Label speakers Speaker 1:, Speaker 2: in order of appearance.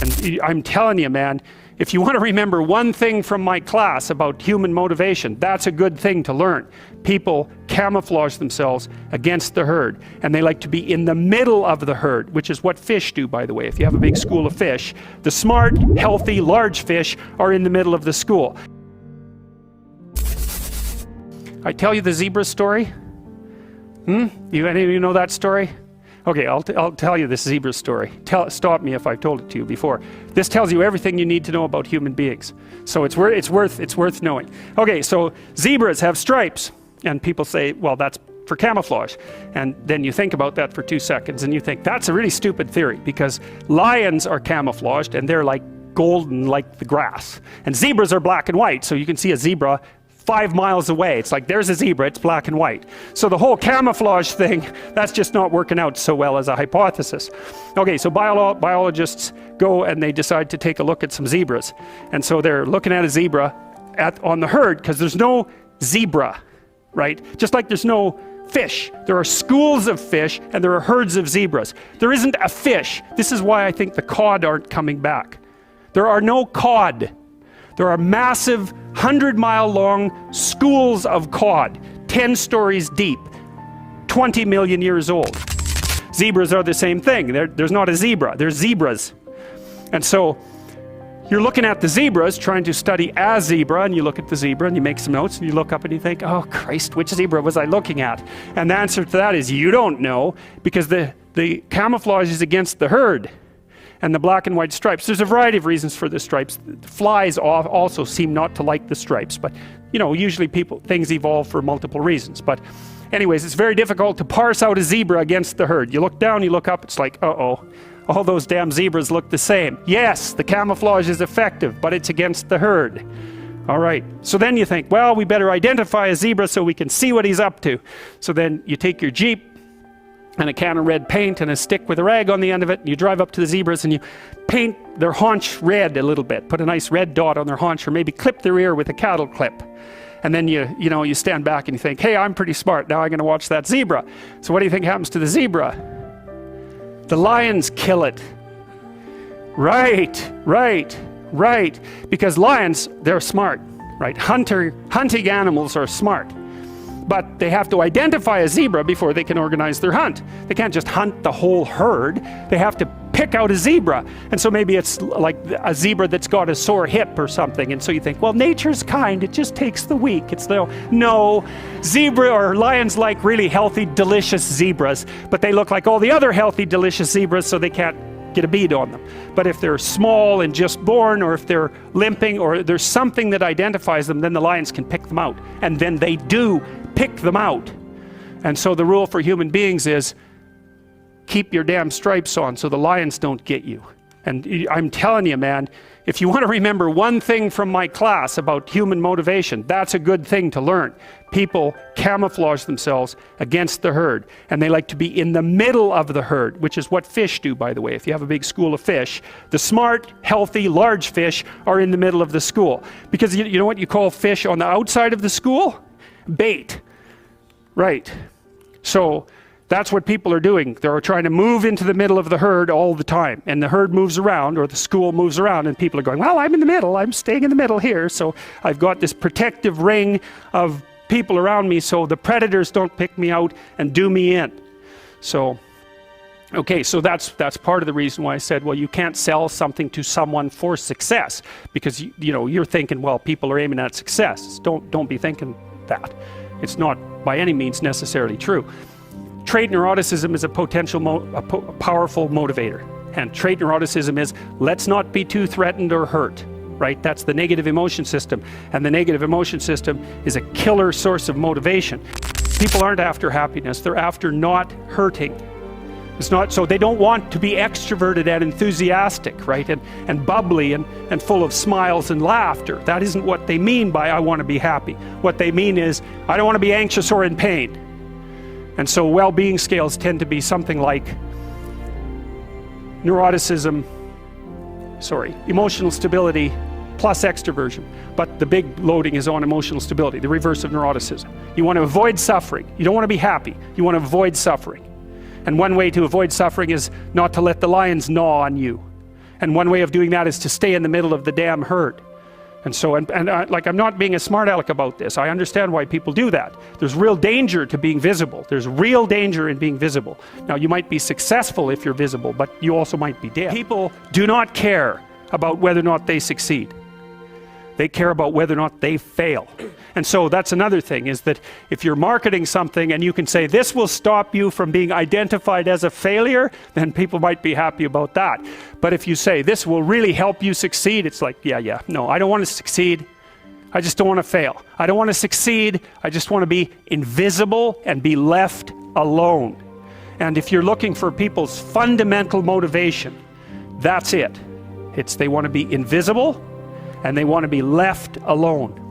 Speaker 1: And I'm telling you, man, if you want to remember one thing from my class about human motivation, that's a good thing to learn. People camouflage themselves against the herd, and they like to be in the middle of the herd, which is what fish do, by the way. If you have a big school of fish, the smart, healthy, large fish are in the middle of the school. I tell you the zebra story? Any of you know that story? Okay, I'll tell you this zebra story. Stop me if I've told it to you before. This tells you everything you need to know about human beings. So it's worth knowing. Okay, so zebras have stripes, and people say, well, that's for camouflage. And then you think about that for 2 seconds, and you think that's a really stupid theory, because lions are camouflaged, and they're like golden, like the grass. And zebras are black and white, so you can see a zebra 5 miles away. It's like, there's a zebra, it's black and white. So the whole camouflage thing, that's just not working out so well as a hypothesis. Okay, so biologists go and they decide to take a look at some zebras. And so they're looking at a zebra on the herd, because there's no zebra, right? Just like there's no fish. There are schools of fish and there are herds of zebras. There isn't a fish. This is why I think the cod aren't coming back. There are no cod. There are massive 100-mile-long schools of cod, 10 stories deep, 20 million years old. Zebras are the same thing. There's not a zebra, there's zebras. And so you're looking at the zebras, trying to study a zebra, and you look at the zebra and you make some notes, and you look up and you think, oh Christ, which zebra was I looking at? And the answer to that is you don't know, because the camouflage is against the herd. And the black and white stripes. There's a variety of reasons for the stripes. Flies also seem not to like the stripes, but you know, usually things evolve for multiple reasons. But anyways, it's very difficult to parse out a zebra against the herd. You look down, you look up, it's like, uh-oh, all those damn zebras look the same. Yes, the camouflage is effective, but it's against the herd. All right, so then you think, well, we better identify a zebra so we can see what he's up to. So then you take your Jeep and a can of red paint and a stick with a rag on the end of it, and you drive up to the zebras and you paint their haunch red a little bit, put a nice red dot on their haunch, or maybe clip their ear with a cattle clip. And then you stand back and you think, hey, I'm pretty smart, now I'm going to watch that zebra. So what do you think happens to the zebra? The lions kill it. Right, because lions, they're smart, right? Hunting animals are smart. But they have to identify a zebra before they can organize their hunt. They can't just hunt the whole herd. They have to pick out a zebra. And so maybe it's like a zebra that's got a sore hip or something. And so you think, well, nature's kind. It just takes the weak. No, zebra or lions like really healthy, delicious zebras. But they look like all the other healthy, delicious zebras, so they can't get a bead on them. But if they're small and just born, or if they're limping, or there's something that identifies them, then the lions can pick them out. And then they do pick them out. And so the rule for human beings is keep your damn stripes on so the lions don't get you. And I'm telling you, man, if you want to remember one thing from my class about human motivation, that's a good thing to learn. People camouflage themselves against the herd, and they like to be in the middle of the herd, which is what fish do, by the way. If you have a big school of fish, the smart, healthy, large fish are in the middle of the school. Because you know what you call fish on the outside of the school? Bait. Right. So that's what people are doing. They're trying to move into the middle of the herd all the time. And the herd moves around, or the school moves around, and people are going, well, I'm in the middle. I'm staying in the middle here. So I've got this protective ring of people around me so the predators don't pick me out and do me in. So, okay, so that's part of the reason why I said, well, you can't sell something to someone for success. Because, you're thinking, well, people are aiming at success. Don't be thinking that. It's not by any means necessarily true. Trait neuroticism is a powerful motivator. And trait neuroticism is, let's not be too threatened or hurt, right? That's the negative emotion system. And the negative emotion system is a killer source of motivation. People aren't after happiness, they're after not hurting. It's not, so they don't want to be extroverted and enthusiastic, right? And bubbly and full of smiles and laughter. That isn't what they mean by I want to be happy. What they mean is, I don't want to be anxious or in pain. And so well-being scales tend to be something like emotional stability plus extroversion. But the big loading is on emotional stability, the reverse of neuroticism. You want to avoid suffering. You don't want to be happy. You want to avoid suffering. And one way to avoid suffering is not to let the lions gnaw on you. And one way of doing that is to stay in the middle of the damn herd. And so, like, I'm not being a smart aleck about this. I understand why people do that. There's real danger to being visible. There's real danger in being visible. Now, you might be successful if you're visible, but you also might be dead. People do not care about whether or not they succeed. They care about whether or not they fail. And so that's another thing, is that if you're marketing something and you can say this will stop you from being identified as a failure, then people might be happy about that. But if you say this will really help you succeed, it's like, yeah, no, I don't want to succeed. I just don't want to fail. I don't want to succeed. I just want to be invisible and be left alone. And if you're looking for people's fundamental motivation, that's it. It's they want to be invisible and they want to be left alone.